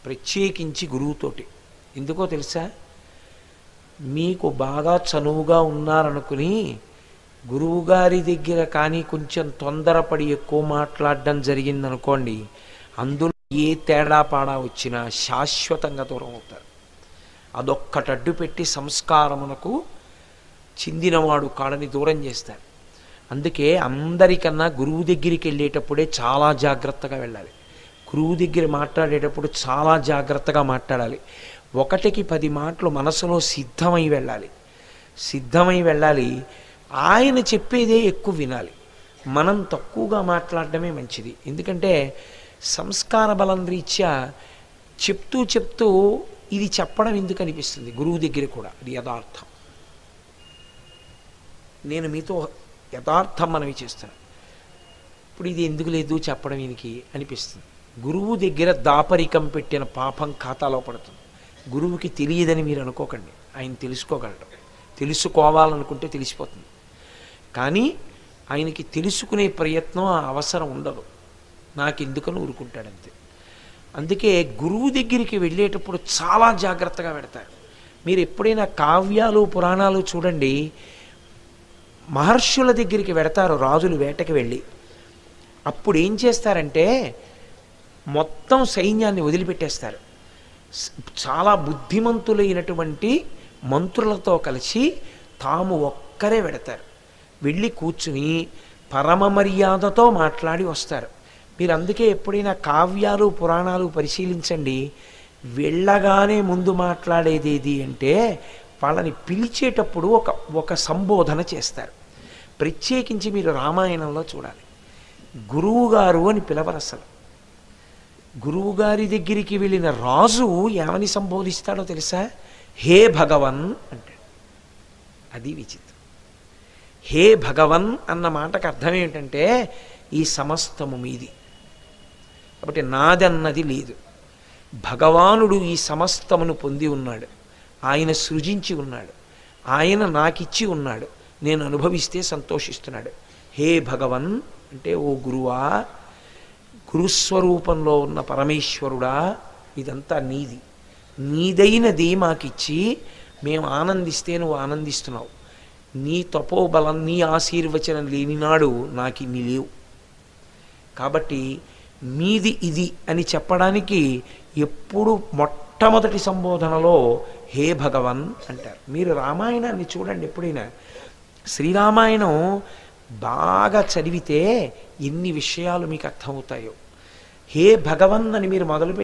ప్రత్యేకించి గురువుతోటి. ఎందుకో తెలుసా? మీకు బాగా చనువుగా ఉన్నారనుకుని గురువుగారి దగ్గర కానీ కొంచెం తొందరపడి ఎక్కువ మాట్లాడడం జరిగిందనుకోండి, అందులో ఏ తేడా పాడా వచ్చినా శాశ్వతంగా దూరం అవుతారు. అదొక్కటడ్డు పెట్టి సంస్కారమునకు చెందినవాడు కాడని దూరం చేస్తారు. అందుకే అందరికన్నా గురువు దగ్గరికి వెళ్ళేటప్పుడే చాలా జాగ్రత్తగా వెళ్ళాలి. గురువు దగ్గర మాట్లాడేటప్పుడు చాలా జాగ్రత్తగా మాట్లాడాలి. 1కి 10 మాటలు మనసులో సిద్ధమై వెళ్ళాలి. ఆయన చెప్పేదే ఎక్కువ వినాలి. మనం తక్కువగా మాట్లాడడమే మంచిది. ఎందుకంటే సంస్కార బలం రీత్యా చెప్తూ ఇది చెప్పడం ఎందుకు అనిపిస్తుంది గురువు దగ్గర కూడా. అది యథార్థం. నేను మీతో యథార్థం మనవి చేస్తాను. ఇప్పుడు ఇది ఎందుకు లేదు చెప్పడం ఈయనకి అనిపిస్తుంది. గురువు దగ్గర దాపరికం పెట్టిన పాపం ఖాతాలో పడుతుంది. గురువుకి తెలియదని మీరు అనుకోకండి, ఆయన తెలుసుకోగలడు. తెలుసుకోవాలనుకుంటే తెలిసిపోతుంది. కానీ ఆయనకి తెలుసుకునే ప్రయత్నం ఆ అవసరం ఉండదు. నాకెందుకని ఊరుకుంటాడంతే. అందుకే గురువు దగ్గరికి వెళ్ళేటప్పుడు చాలా జాగ్రత్తగా పెడతారు. మీరు ఎప్పుడైనా కావ్యాలు పురాణాలు చూడండి, మహర్షుల దగ్గరికి వెడతారు రాజులు వేటకి వెళ్ళి. అప్పుడు ఏం చేస్తారంటే మొత్తం సైన్యాన్ని వదిలిపెట్టేస్తారు. చాలా బుద్ధిమంతులైనటువంటి మంత్రులతో కలిసి తాము ఒక్కరే వెడతారు. వెళ్ళి కూర్చుని పరమ మర్యాదతో మాట్లాడి వస్తారు. మీరు అందుకే ఎప్పుడైనా కావ్యాలు పురాణాలు పరిశీలించండి, వెళ్ళగానే ముందు మాట్లాడేది అంటే వాళ్ళని పిలిచేటప్పుడు ఒక సంబోధన చేస్తారు. ప్రత్యేకించి మీరు రామాయణంలో చూడాలి, గురువుగారు అని పిలవరు అసలు. గురువుగారి దగ్గరికి వెళ్ళిన రాజు ఏమని సంబోధిస్తాడో తెలుసా? హే భగవన్ అంటాడు. అది విచిత్రం. హే భగవన్ అన్న మాటకు అర్థం ఏమిటంటే ఈ సమస్తము మీది, కాబట్టి నాదన్నది లేదు. భగవానుడు ఈ సమస్తమును పొంది ఉన్నాడు, ఆయన సృజించి ఉన్నాడు, ఆయన నాకిచ్చి ఉన్నాడు, నేను అనుభవిస్తే సంతోషిస్తున్నాడు. హే భగవన్ అంటే ఓ గురువా, గురుస్వరూపంలో ఉన్న పరమేశ్వరుడా, ఇదంతా నీది, నీదైనది మాకిచ్చి మేము ఆనందిస్తే నువ్వు ఆనందిస్తున్నావు. నీ తపోబలం నీ ఆశీర్వచనం లేనినాడు నాకు ఇన్ని లేవు. కాబట్టి మీది ఇది అని చెప్పడానికి ఎప్పుడు మొట్టమొదటి సంబోధనలో హే భగవన్ అంటారు. మీరు రామాయణాన్ని చూడండి ఎప్పుడైనా. శ్రీరామాయణం బాగా చదివితే ఎన్ని విషయాలు మీకు అర్థమవుతాయో. హే భగవన్ అని మీరు మొదలుపెట్టి